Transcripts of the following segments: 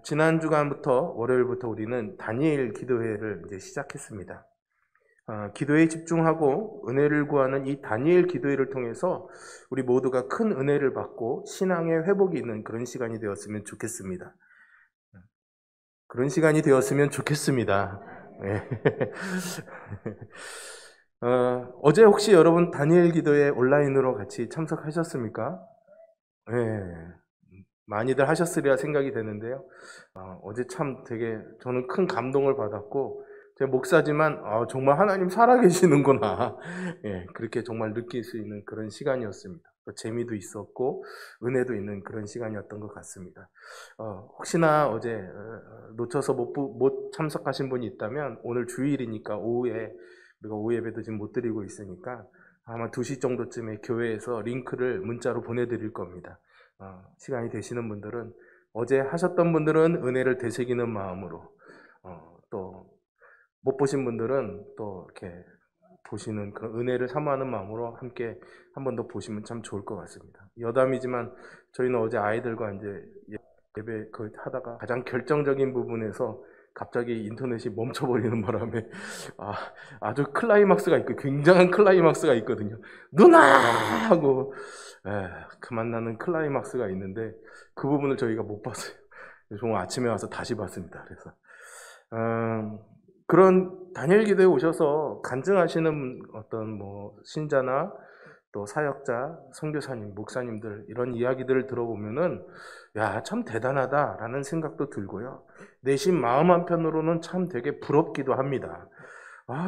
지난 주간부터 월요일부터 우리는 다니엘 기도회를 이제 시작했습니다. 기도에 집중하고 은혜를 구하는 이 다니엘 기도회를 통해서 우리 모두가 큰 은혜를 받고 신앙의 회복이 있는 그런 시간이 되었으면 좋겠습니다. 그런 시간이 되었으면 좋겠습니다. 네. 어제 혹시 여러분 다니엘 기도회 온라인으로 같이 참석하셨습니까? 네. 많이들 하셨으리라 생각이 되는데요. 어제 참 되게 저는 큰 감동을 받았고, 제 목사지만 정말 하나님 살아계시는구나. 예, 그렇게 정말 느낄 수 있는 그런 시간이었습니다. 또 재미도 있었고 은혜도 있는 그런 시간이었던 것 같습니다. 혹시나 어제 놓쳐서 못 참석하신 분이 있다면 오늘 주일이니까 오후에 우리가 오후 예배도 지금 못 드리고 있으니까 아마 2시 정도쯤에 교회에서 링크를 문자로 보내드릴 겁니다. 시간이 되시는 분들은 어제 하셨던 분들은 은혜를 되새기는 마음으로 또 못 보신 분들은 또 이렇게 보시는 그런 은혜를 사모하는 마음으로 함께 한 번 더 보시면 참 좋을 것 같습니다. 여담이지만 저희는 어제 아이들과 이제 예배 하다가 가장 결정적인 부분에서 갑자기 인터넷이 멈춰버리는 바람에 아주 클라이막스가 있고 굉장한 클라이막스가 있거든요. 누나! 하고 그만 나는 클라이막스가 있는데 그 부분을 저희가 못 봤어요. 정말 아침에 와서 다시 봤습니다. 그래서 그런 다니엘 기도에 오셔서 간증하시는 어떤 신자나 또 사역자, 선교사님, 목사님들 이런 이야기들을 들어보면은 참 대단하다라는 생각도 들고요. 내심 마음 한편으로는 참 되게 부럽기도 합니다.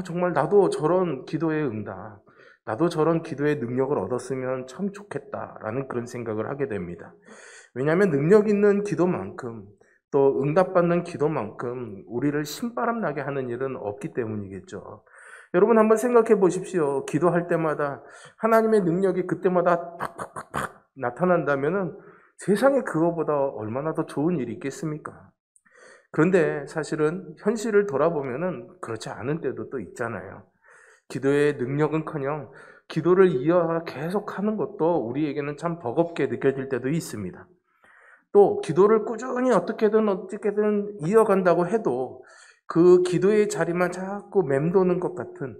정말 나도 저런 기도에 응다. 나도 저런 기도의 능력을 얻었으면 참 좋겠다라는 그런 생각을 하게 됩니다. 왜냐하면 능력 있는 기도만큼 또 응답받는 기도만큼 우리를 신바람 나게 하는 일은 없기 때문이겠죠. 여러분 한번 생각해 보십시오. 기도할 때마다 하나님의 능력이 그때마다 팍팍팍팍 나타난다면은 세상에 그거보다 얼마나 더 좋은 일이 있겠습니까? 그런데 사실은 현실을 돌아보면은 그렇지 않은 때도 또 있잖아요. 기도의 능력은커녕 기도를 계속하는 것도 우리에게는 참 버겁게 느껴질 때도 있습니다. 또 기도를 꾸준히 어떻게든 이어간다고 해도 그 기도의 자리만 자꾸 맴도는 것 같은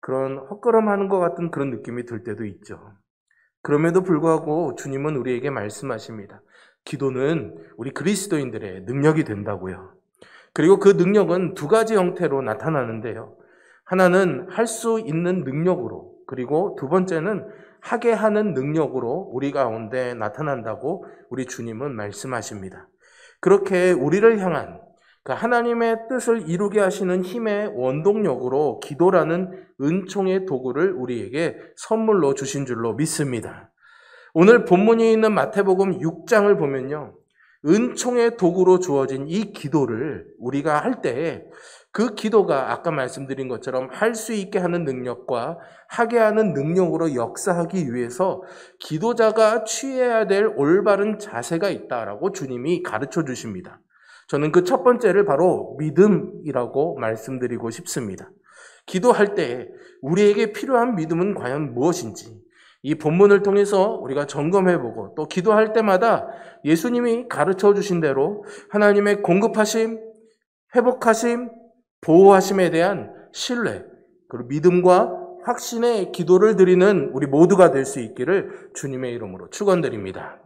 그런 헛걸음하는 것 같은 그런 느낌이 들 때도 있죠. 그럼에도 불구하고 주님은 우리에게 말씀하십니다. 기도는 우리 그리스도인들의 능력이 된다고요. 그리고 그 능력은 2가지 형태로 나타나는데요. 하나는 할 수 있는 능력으로, 그리고 2번째는 하게 하는 능력으로 우리 가운데 나타난다고 우리 주님은 말씀하십니다. 그렇게 우리를 향한 하나님의 뜻을 이루게 하시는 힘의 원동력으로 기도라는 은총의 도구를 우리에게 선물로 주신 줄로 믿습니다. 오늘 본문이 있는 마태복음 6장을 보면요. 은총의 도구로 주어진 이 기도를 우리가 할 때에 그 기도가 아까 말씀드린 것처럼 할 수 있게 하는 능력과 하게 하는 능력으로 역사하기 위해서 기도자가 취해야 될 올바른 자세가 있다라고 주님이 가르쳐 주십니다. 저는 그 첫 번째를 바로 믿음이라고 말씀드리고 싶습니다. 기도할 때 우리에게 필요한 믿음은 과연 무엇인지 이 본문을 통해서 우리가 점검해보고 또 기도할 때마다 예수님이 가르쳐 주신 대로 하나님의 공급하심, 회복하심, 보호하심에 대한 신뢰, 그리고 믿음과 확신의 기도를 드리는 우리 모두가 될 수 있기를 주님의 이름으로 축원드립니다.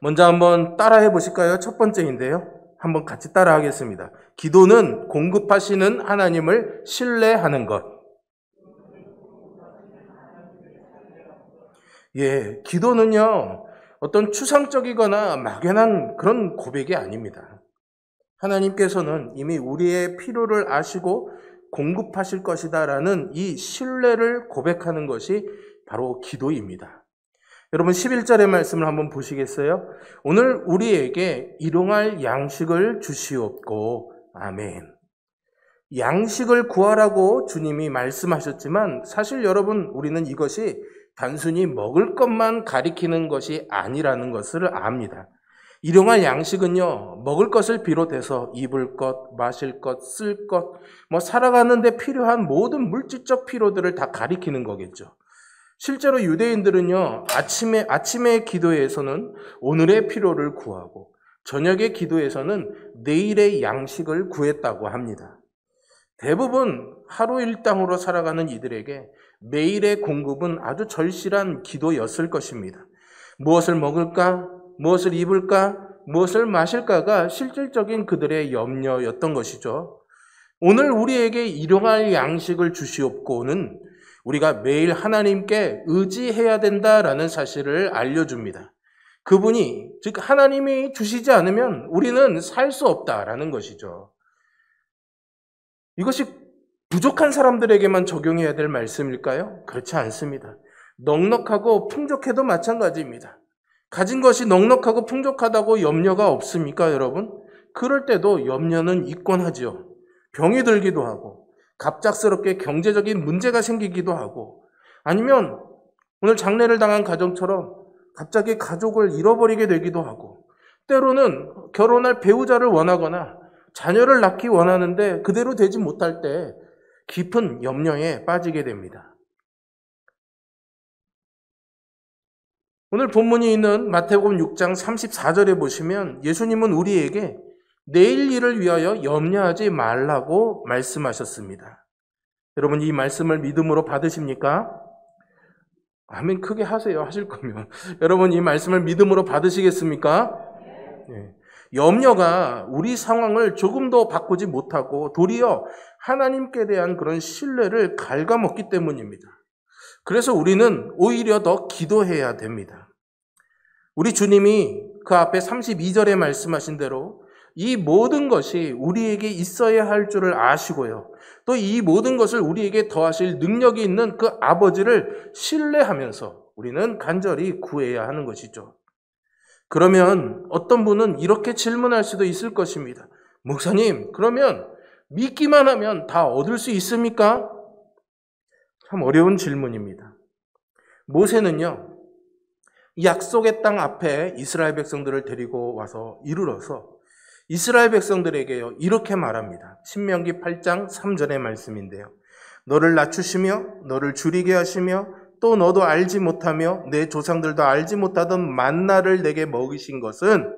먼저 한번 따라해 보실까요? 첫 번째인데요. 한번 같이 따라하겠습니다. 기도는 공급하시는 하나님을 신뢰하는 것. 기도는요, 어떤 추상적이거나 막연한 그런 고백이 아닙니다. 하나님께서는 이미 우리의 필요를 아시고 공급하실 것이다라는 이 신뢰를 고백하는 것이 바로 기도입니다. 여러분 11절의 말씀을 한번 보시겠어요? 오늘 우리에게 일용할 양식을 주시옵고 아멘. 양식을 구하라고 주님이 말씀하셨지만 사실 여러분 우리는 이것이 단순히 먹을 것만 가리키는 것이 아니라는 것을 압니다. 일용할 양식은요, 먹을 것을 비롯해서 입을 것, 마실 것, 쓸 것, 살아가는 데 필요한 모든 물질적 필요들을 다 가리키는 거겠죠. 실제로 유대인들은요, 아침의 기도에서는 오늘의 필요를 구하고 저녁의 기도에서는 내일의 양식을 구했다고 합니다. 대부분 하루 일당으로 살아가는 이들에게 매일의 공급은 아주 절실한 기도였을 것입니다. 무엇을 먹을까? 무엇을 입을까? 무엇을 마실까가 실질적인 그들의 염려였던 것이죠. 오늘 우리에게 일용할 양식을 주시옵고는 우리가 매일 하나님께 의지해야 된다라는 사실을 알려줍니다. 그분이, 즉 하나님이 주시지 않으면 우리는 살 수 없다라는 것이죠. 이것이 부족한 사람들에게만 적용해야 될 말씀일까요? 그렇지 않습니다. 넉넉하고 풍족해도 마찬가지입니다. 가진 것이 넉넉하고 풍족하다고 염려가 없습니까, 여러분? 그럴 때도 염려는 있곤 하지요. 병이 들기도 하고, 갑작스럽게 경제적인 문제가 생기기도 하고, 아니면 오늘 장례를 당한 가정처럼 갑자기 가족을 잃어버리게 되기도 하고, 때로는 결혼할 배우자를 원하거나 자녀를 낳기 원하는데 그대로 되지 못할 때 깊은 염려에 빠지게 됩니다. 오늘 본문이 있는 마태복음 6장 34절에 보시면 예수님은 우리에게 내일 일을 위하여 염려하지 말라고 말씀하셨습니다. 여러분 이 말씀을 믿음으로 받으십니까? 아멘 크게 하세요. 하실 거면. 여러분 이 말씀을 믿음으로 받으시겠습니까? 네. 염려가 우리 상황을 조금 더 바꾸지 못하고 도리어 하나님께 대한 그런 신뢰를 갉아먹기 때문입니다. 그래서 우리는 오히려 더 기도해야 됩니다. 우리 주님이 그 앞에 32절에 말씀하신 대로 이 모든 것이 우리에게 있어야 할 줄을 아시고요. 또 이 모든 것을 우리에게 더하실 능력이 있는 그 아버지를 신뢰하면서 우리는 간절히 구해야 하는 것이죠. 그러면 어떤 분은 이렇게 질문할 수도 있을 것입니다. 목사님, 그러면 믿기만 하면 다 얻을 수 있습니까? 참 어려운 질문입니다. 모세는요, 약속의 땅 앞에 이스라엘 백성들을 데리고 와서 이르러서 이스라엘 백성들에게요 이렇게 말합니다. 신명기 8장 3절의 말씀인데요. 너를 낮추시며 너를 줄이게 하시며 또 너도 알지 못하며 내 조상들도 알지 못하던 만나를 내게 먹이신 것은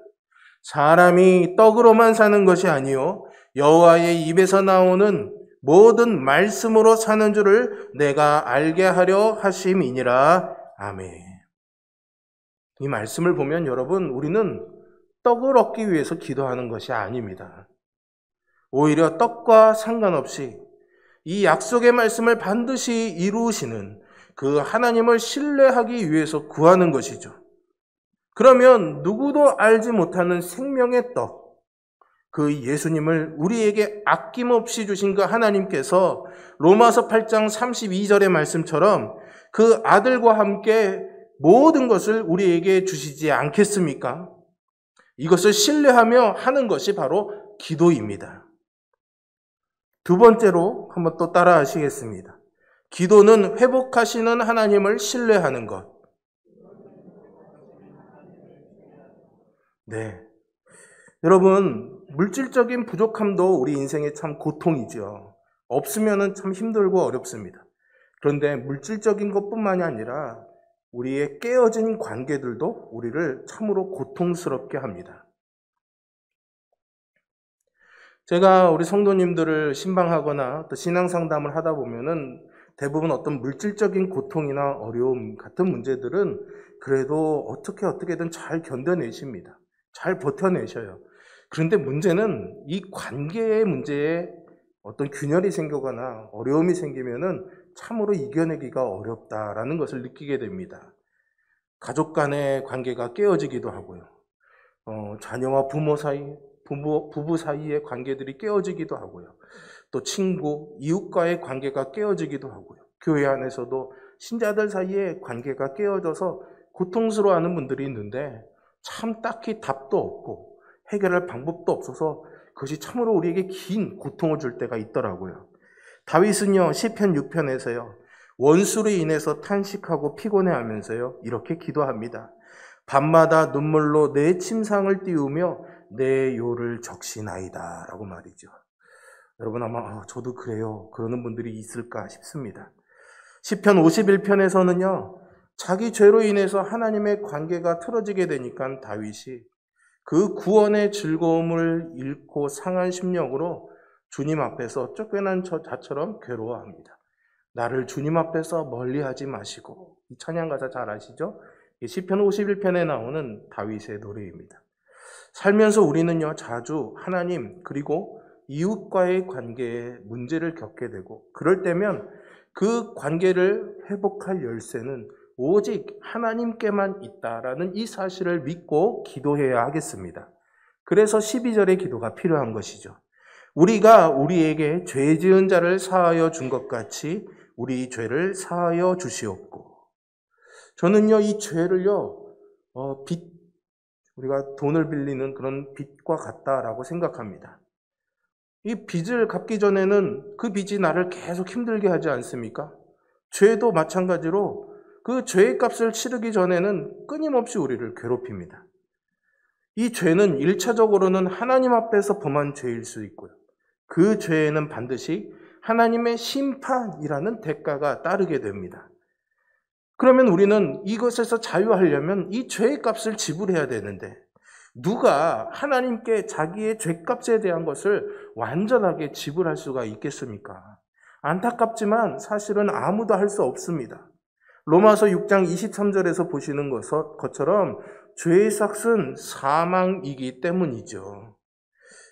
사람이 떡으로만 사는 것이 아니요 여호와의 입에서 나오는 모든 말씀으로 사는 줄을 내가 알게 하려 하심이니라. 아멘. 이 말씀을 보면 여러분 우리는 떡을 얻기 위해서 기도하는 것이 아닙니다. 오히려 떡과 상관없이 이 약속의 말씀을 반드시 이루시는 그 하나님을 신뢰하기 위해서 구하는 것이죠. 그러면 누구도 알지 못하는 생명의 떡, 그 예수님을 우리에게 아낌없이 주신 그 하나님께서 로마서 8장 32절의 말씀처럼 그 아들과 함께 모든 것을 우리에게 주시지 않겠습니까? 이것을 신뢰하며 하는 것이 바로 기도입니다. 두 번째로 한번 또 따라 하시겠습니다. 기도는 회복하시는 하나님을 신뢰하는 것. 네. 여러분, 물질적인 부족함도 우리 인생의 참 고통이죠. 없으면 참 힘들고 어렵습니다. 그런데 물질적인 것뿐만이 아니라 우리의 깨어진 관계들도 우리를 참으로 고통스럽게 합니다. 제가 우리 성도님들을 신방하거나 또 신앙상담을 하다 보면은 대부분 어떤 물질적인 고통이나 어려움 같은 문제들은 그래도 어떻게든 잘 견뎌내십니다. 잘 버텨내셔요. 그런데 문제는 이 관계의 문제에 어떤 균열이 생기거나 어려움이 생기면은 참으로 이겨내기가 어렵다라는 것을 느끼게 됩니다. 가족 간의 관계가 깨어지기도 하고요. 자녀와 부모 사이, 부부 사이의 관계들이 깨어지기도 하고요. 또 친구, 이웃과의 관계가 깨어지기도 하고요. 교회 안에서도 신자들 사이의 관계가 깨어져서 고통스러워하는 분들이 있는데 참 딱히 답도 없고 해결할 방법도 없어서 그것이 참으로 우리에게 긴 고통을 줄 때가 있더라고요. 다윗은요 시편 6편에서요 원수로 인해서 탄식하고 피곤해하면서요 이렇게 기도합니다. 밤마다 눈물로 내 침상을 띄우며 내 요를 적시나이다 라고 말이죠. 여러분 아마 저도 그래요 그러는 분들이 있을까 싶습니다. 시편 51편에서는요 자기 죄로 인해서 하나님의 관계가 틀어지게 되니까 다윗이 그 구원의 즐거움을 잃고 상한 심령으로 주님 앞에서 쫓겨난 자처럼 괴로워합니다. 나를 주님 앞에서 멀리하지 마시고. 이 찬양 가사 잘 아시죠? 시편 51편에 나오는 다윗의 노래입니다. 살면서 우리는요, 자주 하나님 그리고 이웃과의 관계에 문제를 겪게 되고, 그럴 때면 그 관계를 회복할 열쇠는 오직 하나님께만 있다라는 이 사실을 믿고 기도해야 하겠습니다. 그래서 12절의 기도가 필요한 것이죠. 우리가 우리에게 죄 지은 자를 사하여 준 것 같이 우리 죄를 사하여 주시옵고. 저는요, 이 죄를요, 우리가 돈을 빌리는 그런 빚과 같다라고 생각합니다. 이 빚을 갚기 전에는 그 빚이 나를 계속 힘들게 하지 않습니까? 죄도 마찬가지로 그 죄의 값을 치르기 전에는 끊임없이 우리를 괴롭힙니다. 이 죄는 1차적으로는 하나님 앞에서 범한 죄일 수 있고요. 그 죄에는 반드시 하나님의 심판이라는 대가가 따르게 됩니다. 그러면 우리는 이것에서 자유하려면 이 죄의 값을 지불해야 되는데, 누가 하나님께 자기의 죄값에 대한 것을 완전하게 지불할 수가 있겠습니까? 안타깝지만 사실은 아무도 할 수 없습니다. 로마서 6장 23절에서 보시는 것처럼 죄의 삭은 사망이기 때문이죠.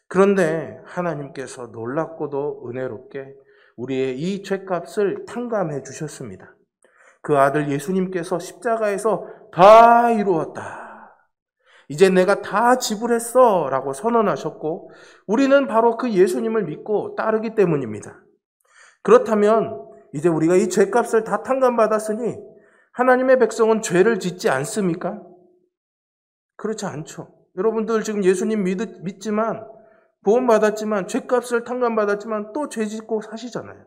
그런데 하나님께서 놀랍고도 은혜롭게 우리의 이 죄값을 탕감해 주셨습니다. 그 아들 예수님께서 십자가에서 다 이루었다, 이제 내가 다 지불했어 라고 선언하셨고, 우리는 바로 그 예수님을 믿고 따르기 때문입니다. 그렇다면 이제 우리가 이 죄값을 다 탕감받았으니 하나님의 백성은 죄를 짓지 않습니까? 그렇지 않죠. 여러분들 지금 예수님 믿지만, 구원받았지만, 죄값을 탕감받았지만 또 죄 짓고 사시잖아요.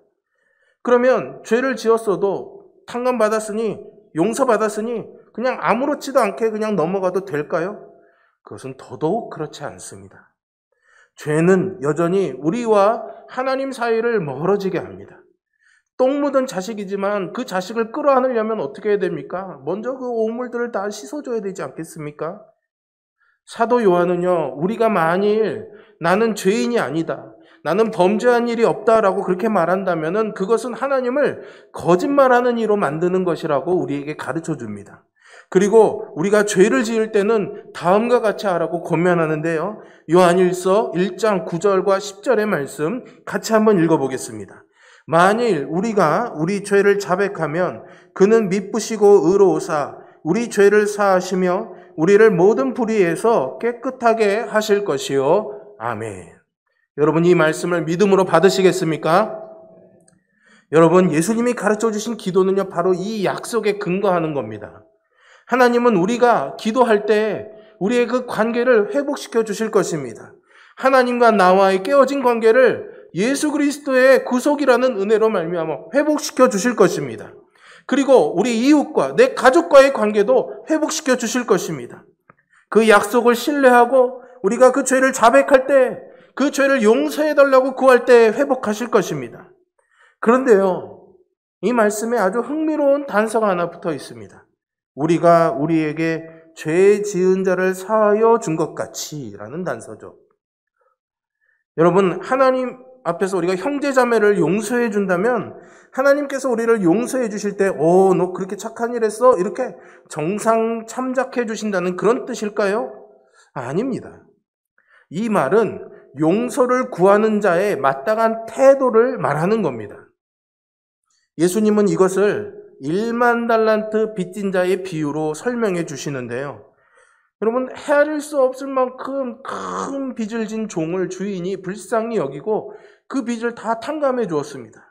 그러면 죄를 지었어도 탕감받았으니, 용서받았으니 그냥 아무렇지도 않게 그냥 넘어가도 될까요? 그것은 더더욱 그렇지 않습니다. 죄는 여전히 우리와 하나님 사이를 멀어지게 합니다. 똥 묻은 자식이지만 그 자식을 끌어안으려면 어떻게 해야 됩니까? 먼저 그 오물들을 다 씻어줘야 되지 않겠습니까? 사도 요한은요, 우리가 만일 나는 죄인이 아니다, 나는 범죄한 일이 없다라고 그렇게 말한다면은 그것은 하나님을 거짓말하는 이로 만드는 것이라고 우리에게 가르쳐 줍니다. 그리고 우리가 죄를 지을 때는 다음과 같이 하라고 권면하는데요. 요한일서 1장 9절과 10절의 말씀 같이 한번 읽어보겠습니다. 만일 우리가 우리 죄를 자백하면 그는 미쁘시고 의로우사 우리 죄를 사하시며 우리를 모든 불의에서 깨끗하게 하실 것이요. 아멘. 여러분, 이 말씀을 믿음으로 받으시겠습니까? 여러분, 예수님이 가르쳐 주신 기도는요, 바로 이 약속에 근거하는 겁니다. 하나님은 우리가 기도할 때 우리의 그 관계를 회복시켜 주실 것입니다. 하나님과 나와의 깨어진 관계를 예수 그리스도의 구속이라는 은혜로 말미암아 회복시켜 주실 것입니다. 그리고 우리 이웃과 내 가족과의 관계도 회복시켜 주실 것입니다. 그 약속을 신뢰하고 우리가 그 죄를 자백할 때, 그 죄를 용서해달라고 구할 때 회복하실 것입니다. 그런데요, 이 말씀에 아주 흥미로운 단서가 하나 붙어 있습니다. 우리가 우리에게 죄 지은 자를 사하여 준 것 같이 라는 단서죠. 여러분, 하나님 앞에서 우리가 형제자매를 용서해 준다면 하나님께서 우리를 용서해 주실 때 너 그렇게 착한 일 했어? 이렇게 정상 참작해 주신다는 그런 뜻일까요? 아닙니다. 이 말은 용서를 구하는 자의 마땅한 태도를 말하는 겁니다. 예수님은 이것을 1만 달란트 빚진 자의 비유로 설명해 주시는데요. 여러분, 헤아릴 수 없을 만큼 큰 빚을 진 종을 주인이 불쌍히 여기고 그 빚을 다 탕감해 주었습니다.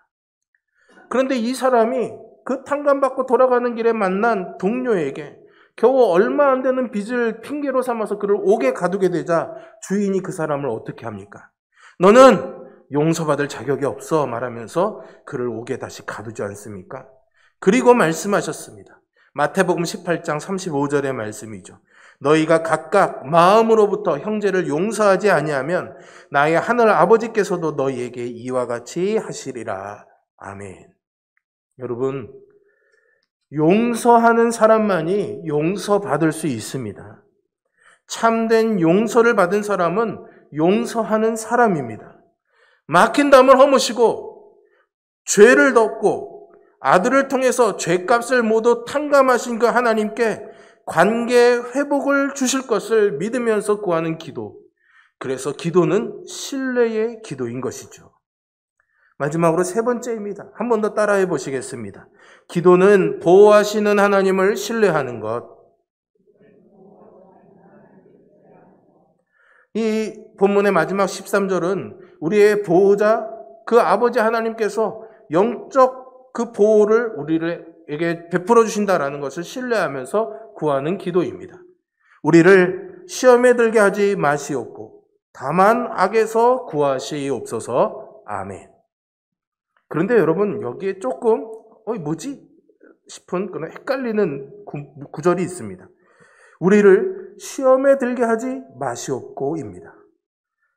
그런데 이 사람이 그 탕감받고 돌아가는 길에 만난 동료에게 겨우 얼마 안 되는 빚을 핑계로 삼아서 그를 옥에 가두게 되자 주인이 그 사람을 어떻게 합니까? 너는 용서받을 자격이 없어 말하면서 그를 옥에 다시 가두지 않습니까? 그리고 말씀하셨습니다. 마태복음 18장 35절의 말씀이죠. 너희가 각각 마음으로부터 형제를 용서하지 아니하면 나의 하늘 아버지께서도 너희에게 이와 같이 하시리라. 아멘. 여러분, 용서하는 사람만이 용서받을 수 있습니다. 참된 용서를 받은 사람은 용서하는 사람입니다. 막힌 담을 허무시고 죄를 덮고 아들을 통해서 죄값을 모두 탕감하신 그 하나님께 관계 회복을 주실 것을 믿으면서 구하는 기도. 그래서 기도는 신뢰의 기도인 것이죠. 마지막으로 세 번째입니다. 한 번 더 따라해 보시겠습니다. 기도는 보호하시는 하나님을 신뢰하는 것. 이 본문의 마지막 13절은 우리의 보호자 그 아버지 하나님께서 영적 그 보호를 우리에게 베풀어 주신다라는 것을 신뢰하면서 구하는 기도입니다. 우리를 시험에 들게 하지 마시옵고 다만 악에서 구하시옵소서. 아멘. 그런데 여러분, 여기에 조금 뭐지? 싶은 그런 헷갈리는 구절이 있습니다. 우리를 시험에 들게 하지 마시옵고입니다.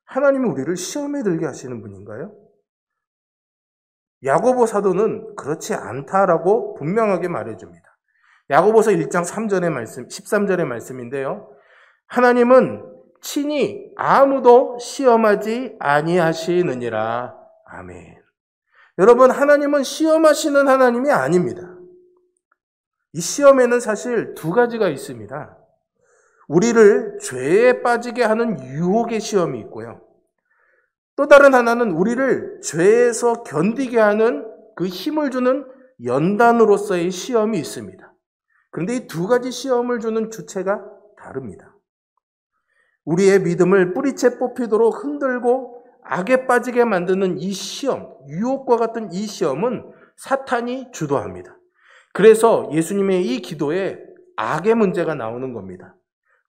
하나님이 우리를 시험에 들게 하시는 분인가요? 야고보 사도는 그렇지 않다라고 분명하게 말해줍니다. 야고보서 1장 3절의 말씀, 13절의 말씀인데요. 하나님은 친히 아무도 시험하지 아니하시느니라. 아멘. 여러분, 하나님은 시험하시는 하나님이 아닙니다. 이 시험에는 사실 두 가지가 있습니다. 우리를 죄에 빠지게 하는 유혹의 시험이 있고요. 또 다른 하나는 우리를 죄에서 견디게 하는 그 힘을 주는 연단으로서의 시험이 있습니다. 그런데 이 두 가지 시험을 주는 주체가 다릅니다. 우리의 믿음을 뿌리채 뽑히도록 흔들고 악에 빠지게 만드는 이 시험, 유혹과 같은 이 시험은 사탄이 주도합니다. 그래서 예수님의 이 기도에 악의 문제가 나오는 겁니다.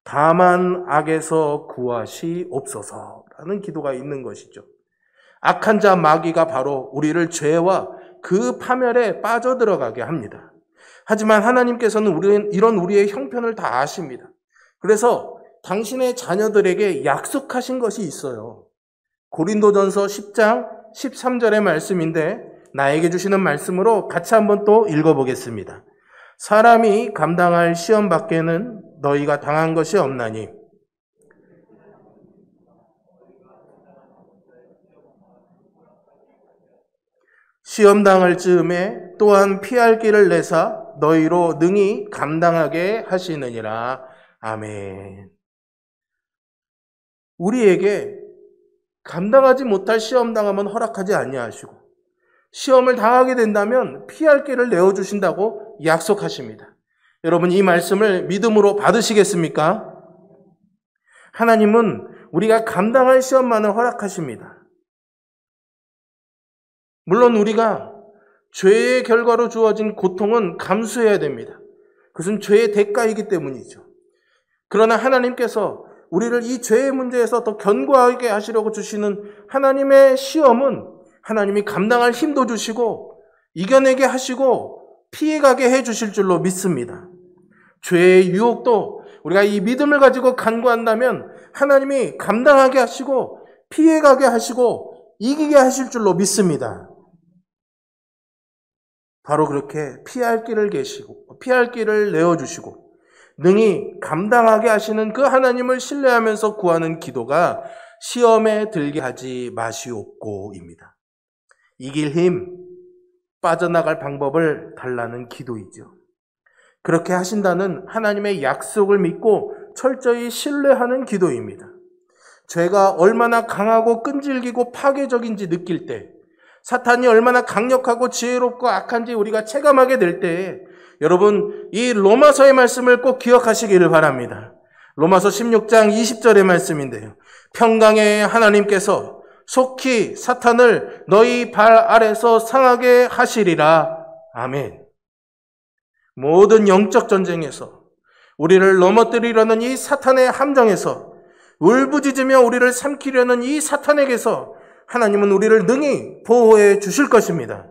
다만 악에서 구하시옵소서라는 기도가 있는 것이죠. 악한 자 마귀가 바로 우리를 죄와 그 파멸에 빠져들어가게 합니다. 하지만 하나님께서는 이런 우리의 형편을 다 아십니다. 그래서 당신의 자녀들에게 약속하신 것이 있어요. 고린도전서 10장 13절의 말씀인데 나에게 주시는 말씀으로 같이 한번 또 읽어보겠습니다. 사람이 감당할 시험 밖에는 너희가 당한 것이 없나니 시험 당할 즈음에 또한 피할 길을 내사 너희로 능히 감당하게 하시느니라. 아멘. 우리에게 감당하지 못할 시험 당하면 허락하지 아니하시고 시험을 당하게 된다면 피할 길을 내어주신다고 약속하십니다. 여러분, 이 말씀을 믿음으로 받으시겠습니까? 하나님은 우리가 감당할 시험만을 허락하십니다. 물론 우리가 죄의 결과로 주어진 고통은 감수해야 됩니다. 그것은 죄의 대가이기 때문이죠. 그러나 하나님께서 우리를 이 죄의 문제에서 더 견고하게 하시려고 주시는 하나님의 시험은 하나님이 감당할 힘도 주시고 이겨내게 하시고 피해가게 해주실 줄로 믿습니다. 죄의 유혹도 우리가 이 믿음을 가지고 간구한다면 하나님이 감당하게 하시고 피해가게 하시고 이기게 하실 줄로 믿습니다. 바로 그렇게 피할 길을 내어주시고 능히 감당하게 하시는 그 하나님을 신뢰하면서 구하는 기도가 시험에 들게 하지 마시옵고입니다. 이길 힘, 빠져나갈 방법을 달라는 기도이죠. 그렇게 하신다는 하나님의 약속을 믿고 철저히 신뢰하는 기도입니다. 죄가 얼마나 강하고 끈질기고 파괴적인지 느낄 때, 사탄이 얼마나 강력하고 지혜롭고 악한지 우리가 체감하게 될 때, 여러분, 이 로마서의 말씀을 꼭 기억하시기를 바랍니다. 로마서 16장 20절의 말씀인데요. 평강의 하나님께서 속히 사탄을 너희 발 아래서 상하게 하시리라. 아멘. 모든 영적 전쟁에서 우리를 넘어뜨리려는 이 사탄의 함정에서 울부짖으며 우리를 삼키려는 이 사탄에게서 하나님은 우리를 능히 보호해 주실 것입니다.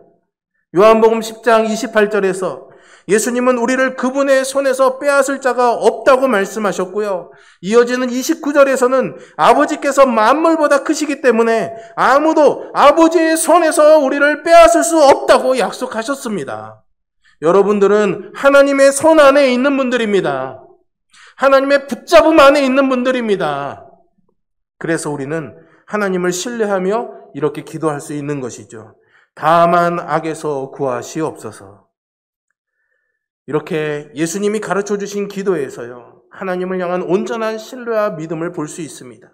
요한복음 10장 28절에서 예수님은 우리를 그분의 손에서 빼앗을 자가 없다고 말씀하셨고요. 이어지는 29절에서는 아버지께서 만물보다 크시기 때문에 아무도 아버지의 손에서 우리를 빼앗을 수 없다고 약속하셨습니다. 여러분들은 하나님의 손 안에 있는 분들입니다. 하나님의 붙잡음 안에 있는 분들입니다. 그래서 우리는 하나님을 신뢰하며 이렇게 기도할 수 있는 것이죠. 다만 악에서 구하시옵소서. 이렇게 예수님이 가르쳐 주신 기도에서요, 하나님을 향한 온전한 신뢰와 믿음을 볼 수 있습니다.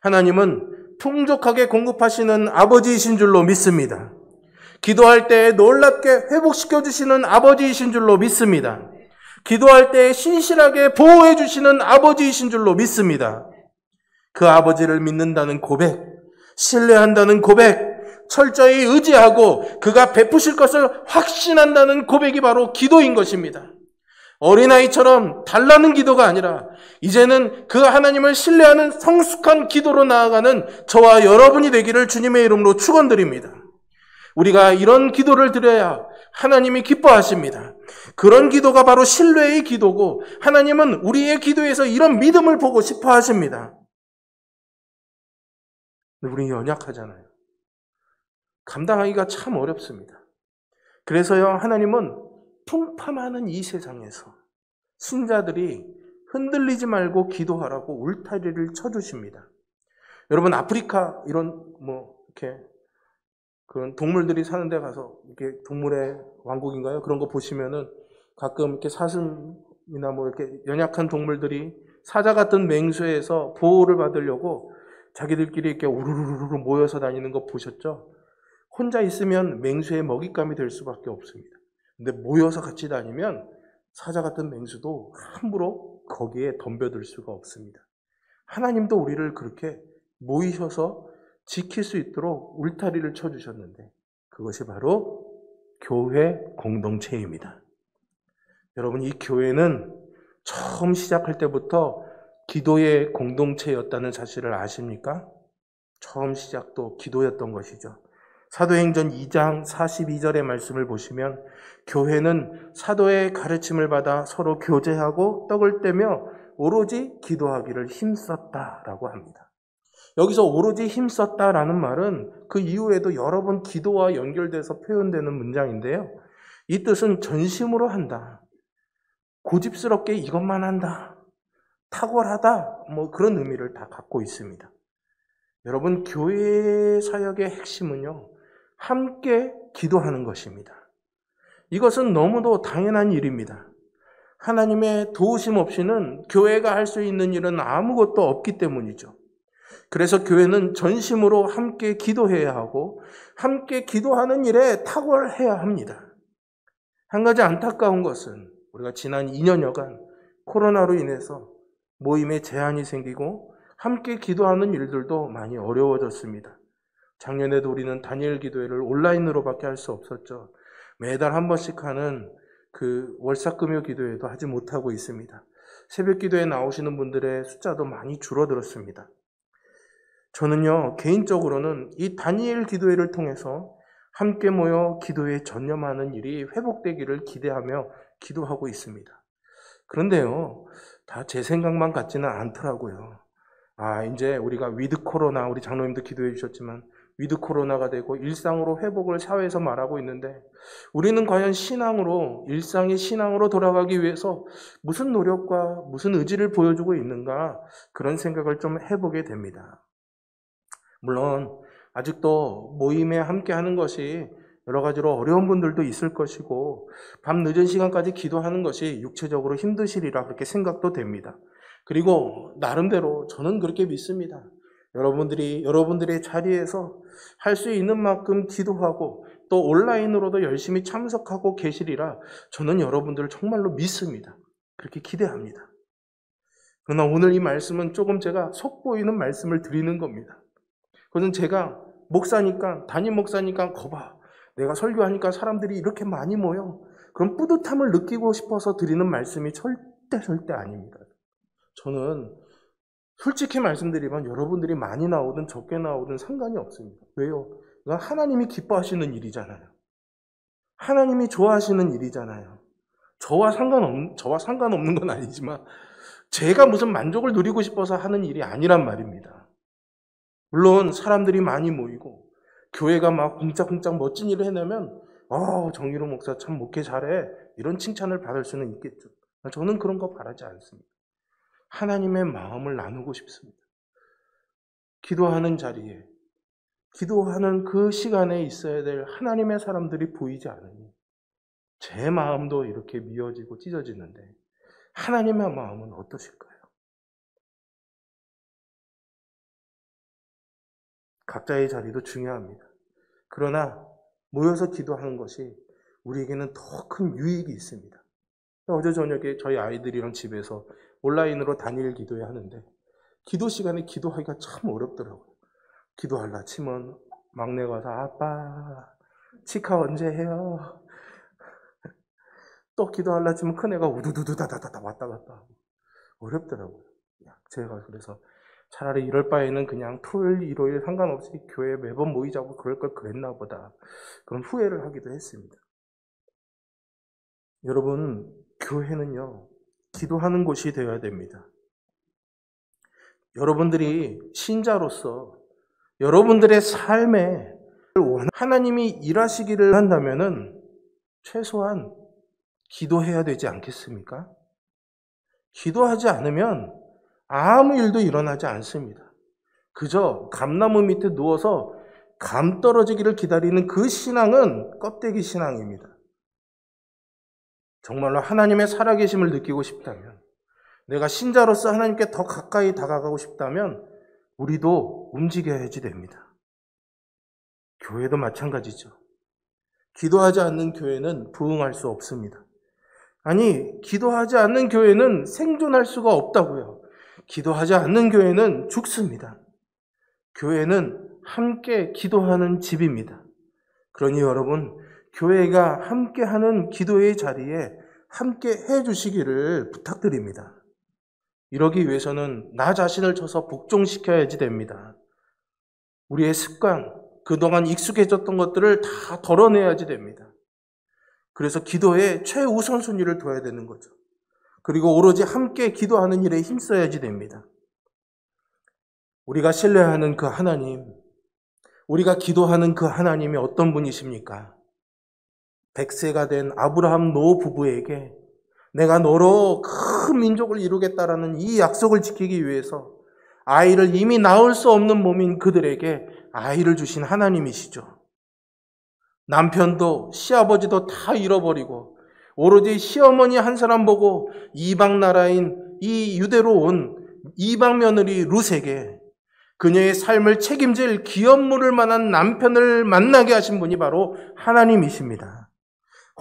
하나님은 풍족하게 공급하시는 아버지이신 줄로 믿습니다. 기도할 때 놀랍게 회복시켜 주시는 아버지이신 줄로 믿습니다. 기도할 때 신실하게 보호해 주시는 아버지이신 줄로 믿습니다. 그 아버지를 믿는다는 고백, 신뢰한다는 고백, 철저히 의지하고 그가 베푸실 것을 확신한다는 고백이 바로 기도인 것입니다. 어린아이처럼 달라는 기도가 아니라 이제는 그 하나님을 신뢰하는 성숙한 기도로 나아가는 저와 여러분이 되기를 주님의 이름으로 축원드립니다. 우리가 이런 기도를 드려야 하나님이 기뻐하십니다. 그런 기도가 바로 신뢰의 기도고 하나님은 우리의 기도에서 이런 믿음을 보고 싶어 하십니다. 근데 우리 연약하잖아요. 감당하기가 참 어렵습니다. 그래서요, 하나님은 풍파많은 이 세상에서 신자들이 흔들리지 말고 기도하라고 울타리를 쳐주십니다. 여러분, 아프리카 이런 이렇게 그런 동물들이 사는 데 가서 이렇게 동물의 왕국인가요? 그런 거 보시면은 가끔 이렇게 사슴이나 이렇게 연약한 동물들이 사자 같은 맹수에서 보호를 받으려고 자기들끼리 이렇게 우르르르 모여서 다니는 거 보셨죠? 혼자 있으면 맹수의 먹잇감이 될 수밖에 없습니다. 근데 모여서 같이 다니면 사자 같은 맹수도 함부로 거기에 덤벼들 수가 없습니다. 하나님도 우리를 그렇게 모이셔서 지킬 수 있도록 울타리를 쳐주셨는데 그것이 바로 교회 공동체입니다. 여러분, 이 교회는 처음 시작할 때부터 기도의 공동체였다는 사실을 아십니까? 처음 시작도 기도였던 것이죠. 사도행전 2장 42절의 말씀을 보시면 교회는 사도의 가르침을 받아 서로 교제하고 떡을 떼며 오로지 기도하기를 힘썼다라고 합니다. 여기서 오로지 힘썼다라는 말은 그 이후에도 여러 번 기도와 연결돼서 표현되는 문장인데요. 이 뜻은 전심으로 한다, 고집스럽게 이것만 한다, 탁월하다, 그런 의미를 다 갖고 있습니다. 여러분, 교회 사역의 핵심은요, 함께 기도하는 것입니다. 이것은 너무도 당연한 일입니다. 하나님의 도우심 없이는 교회가 할 수 있는 일은 아무것도 없기 때문이죠. 그래서 교회는 전심으로 함께 기도해야 하고 함께 기도하는 일에 탁월해야 합니다. 한 가지 안타까운 것은 우리가 지난 2년여간 코로나로 인해서 모임에 제한이 생기고 함께 기도하는 일들도 많이 어려워졌습니다. 작년에도 우리는 다니엘 기도회를 온라인으로밖에 할 수 없었죠. 매달 한 번씩 하는 그 월삭금요 기도회도 하지 못하고 있습니다. 새벽 기도에 나오시는 분들의 숫자도 많이 줄어들었습니다. 저는요, 개인적으로는 이 다니엘 기도회를 통해서 함께 모여 기도에 전념하는 일이 회복되기를 기대하며 기도하고 있습니다. 그런데요, 다 제 생각만 같지는 않더라고요. 이제 우리가 위드 코로나, 우리 장로님도 기도해 주셨지만 위드 코로나가 되고 일상으로 회복을 사회에서 말하고 있는데 우리는 과연 신앙으로, 일상의 신앙으로 돌아가기 위해서 무슨 노력과 무슨 의지를 보여주고 있는가, 그런 생각을 좀 해보게 됩니다. 물론 아직도 모임에 함께 하는 것이 여러 가지로 어려운 분들도 있을 것이고 밤 늦은 시간까지 기도하는 것이 육체적으로 힘드시리라 그렇게 생각도 됩니다. 그리고 나름대로 저는 그렇게 믿습니다. 여러분들의 자리에서 할 수 있는 만큼 기도하고 또 온라인으로도 열심히 참석하고 계시리라 저는 여러분들을 정말로 믿습니다. 그렇게 기대합니다. 그러나 오늘 이 말씀은 조금 제가 속보이는 말씀을 드리는 겁니다. 그것은 제가 담임 목사니까 거봐, 내가 설교하니까 사람들이 이렇게 많이 모여, 그런 뿌듯함을 느끼고 싶어서 드리는 말씀이 절대 아닙니다. 저는 솔직히 말씀드리면 여러분들이 많이 나오든 적게 나오든 상관이 없습니다. 왜요? 이건 하나님이 기뻐하시는 일이잖아요. 하나님이 좋아하시는 일이잖아요. 저와 상관없는 건 아니지만 제가 무슨 만족을 누리고 싶어서 하는 일이 아니란 말입니다. 물론 사람들이 많이 모이고 교회가 막 쿵짝쿵짝 멋진 일을 해내면 정일호 목사 참 목회 잘해, 이런 칭찬을 받을 수는 있겠죠. 저는 그런 거 바라지 않습니다. 하나님의 마음을 나누고 싶습니다. 기도하는 자리에, 기도하는 그 시간에 있어야 될 하나님의 사람들이 보이지 않으니 제 마음도 이렇게 미어지고 찢어지는데 하나님의 마음은 어떠실까요? 각자의 자리도 중요합니다. 그러나 모여서 기도하는 것이 우리에게는 더 큰 유익이 있습니다. 어제 저녁에 저희 아이들이랑 집에서 온라인으로 단일 기도회 하는데 기도 시간에 기도하기가 참 어렵더라고요. 기도하려 치면 막내가 와서 아빠 치카 언제 해요? 또 기도하려 치면 큰애가 우두두두다다다 왔다 갔다 하고 어렵더라고요. 제가 그래서 차라리 이럴 바에는 그냥 토요일, 일요일 상관없이 교회에 매번 모이자고 그럴 걸 그랬나 보다. 그런 후회를 하기도 했습니다. 여러분, 교회는요, 기도하는 곳이 되어야 됩니다. 여러분들이 신자로서 여러분들의 삶에 하나님이 일하시기를 한다면은 최소한 기도해야 되지 않겠습니까? 기도하지 않으면 아무 일도 일어나지 않습니다. 그저 감나무 밑에 누워서 감 떨어지기를 기다리는 그 신앙은 껍데기 신앙입니다. 정말로 하나님의 살아계심을 느끼고 싶다면, 내가 신자로서 하나님께 더 가까이 다가가고 싶다면 우리도 움직여야지 됩니다. 교회도 마찬가지죠. 기도하지 않는 교회는 부흥할 수 없습니다. 아니, 기도하지 않는 교회는 생존할 수가 없다고요. 기도하지 않는 교회는 죽습니다. 교회는 함께 기도하는 집입니다. 그러니 여러분, 교회가 함께하는 기도의 자리에 함께 해주시기를 부탁드립니다. 이러기 위해서는 나 자신을 쳐서 복종시켜야지 됩니다. 우리의 습관, 그동안 익숙해졌던 것들을 다 덜어내야지 됩니다. 그래서 기도에 최우선순위를 둬야 되는 거죠. 그리고 오로지 함께 기도하는 일에 힘써야지 됩니다. 우리가 신뢰하는 그 하나님, 우리가 기도하는 그 하나님이 어떤 분이십니까? 100세가 된 아브라함 노 부부에게 내가 너로 큰 민족을 이루겠다라는 이 약속을 지키기 위해서 아이를 이미 낳을 수 없는 몸인 그들에게 아이를 주신 하나님이시죠. 남편도 시아버지도 다 잃어버리고 오로지 시어머니 한 사람 보고 이방 나라인 이 유대로 온 이방 며느리 룻에게 그녀의 삶을 책임질 기업물을 만한 남편을 만나게 하신 분이 바로 하나님이십니다.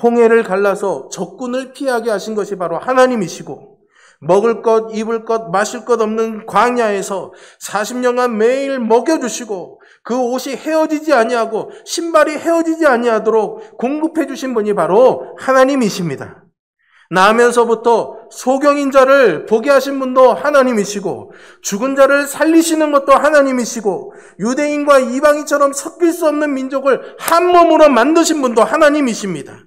홍해를 갈라서 적군을 피하게 하신 것이 바로 하나님이시고, 먹을 것, 입을 것, 마실 것 없는 광야에서 40년간 매일 먹여주시고 그 옷이 헤어지지 아니하고 신발이 헤어지지 아니하도록 공급해 주신 분이 바로 하나님이십니다. 나면서부터 소경인 자를 보게 하신 분도 하나님이시고, 죽은 자를 살리시는 것도 하나님이시고, 유대인과 이방인처럼 섞일 수 없는 민족을 한 몸으로 만드신 분도 하나님이십니다.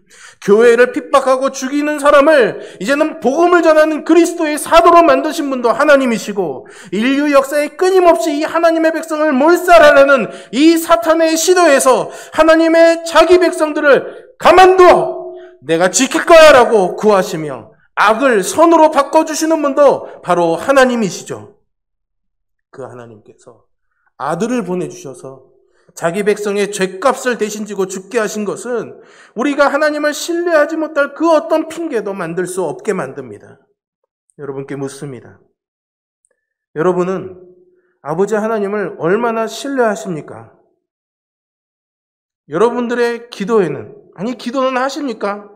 교회를 핍박하고 죽이는 사람을 이제는 복음을 전하는 그리스도의 사도로 만드신 분도 하나님이시고, 인류 역사에 끊임없이 이 하나님의 백성을 몰살하려는 이 사탄의 시도에서 하나님의 자기 백성들을 가만두어 내가 지킬 거야 라고 구하시며 악을 선으로 바꿔주시는 분도 바로 하나님이시죠. 그 하나님께서 아들을 보내주셔서 자기 백성의 죗값을 대신 지고 죽게 하신 것은 우리가 하나님을 신뢰하지 못할 그 어떤 핑계도 만들 수 없게 만듭니다. 여러분께 묻습니다. 여러분은 아버지 하나님을 얼마나 신뢰하십니까? 여러분들의 기도에는, 아니 기도는 하십니까?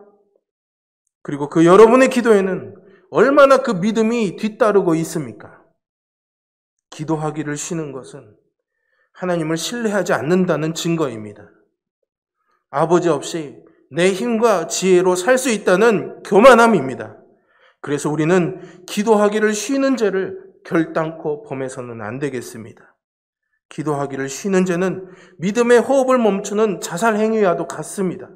그리고 그 여러분의 기도에는 얼마나 그 믿음이 뒤따르고 있습니까? 기도하기를 쉬는 것은 하나님을 신뢰하지 않는다는 증거입니다. 아버지 없이 내 힘과 지혜로 살 수 있다는 교만함입니다. 그래서 우리는 기도하기를 쉬는 죄를 결단코 범해서는 안 되겠습니다. 기도하기를 쉬는 죄는 믿음의 호흡을 멈추는 자살 행위와도 같습니다.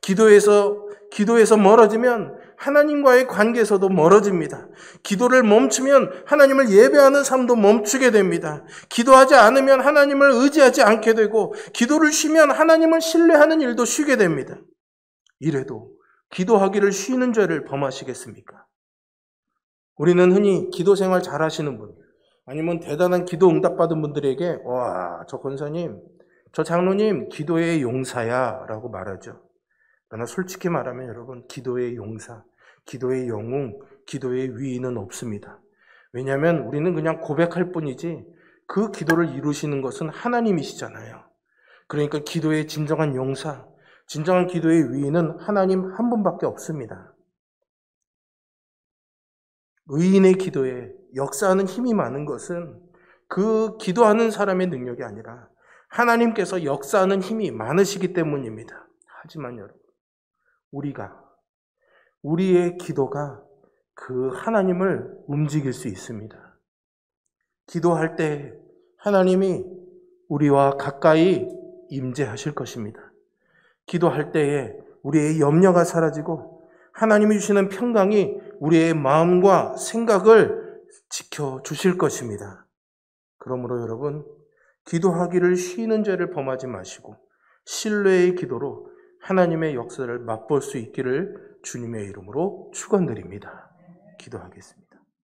기도에서 멀어지면 하나님과의 관계에서도 멀어집니다. 기도를 멈추면 하나님을 예배하는 삶도 멈추게 됩니다. 기도하지 않으면 하나님을 의지하지 않게 되고, 기도를 쉬면 하나님을 신뢰하는 일도 쉬게 됩니다. 이래도 기도하기를 쉬는 죄를 범하시겠습니까? 우리는 흔히 기도 생활 잘 하시는 분, 아니면 대단한 기도 응답받은 분들에게 와, 저 권사님, 저 장로님 기도의 용사야 라고 말하죠. 그러나 솔직히 말하면 여러분, 기도의 용사, 기도의 영웅, 기도의 위인은 없습니다. 왜냐하면 우리는 그냥 고백할 뿐이지 그 기도를 이루시는 것은 하나님이시잖아요. 그러니까 기도의 진정한 용사, 진정한 기도의 위인은 하나님 한 분밖에 없습니다. 의인의 기도에 역사하는 힘이 많은 것은 그 기도하는 사람의 능력이 아니라 하나님께서 역사하는 힘이 많으시기 때문입니다. 하지만 여러분, 우리의 기도가 그 하나님을 움직일 수 있습니다. 기도할 때 하나님이 우리와 가까이 임재하실 것입니다. 기도할 때에 우리의 염려가 사라지고 하나님이 주시는 평강이 우리의 마음과 생각을 지켜주실 것입니다. 그러므로 여러분, 기도하기를 쉬는 죄를 범하지 마시고 신뢰의 기도로 하나님의 역사를 맛볼 수 있기를 주님의 이름으로 축원드립니다. 기도하겠습니다.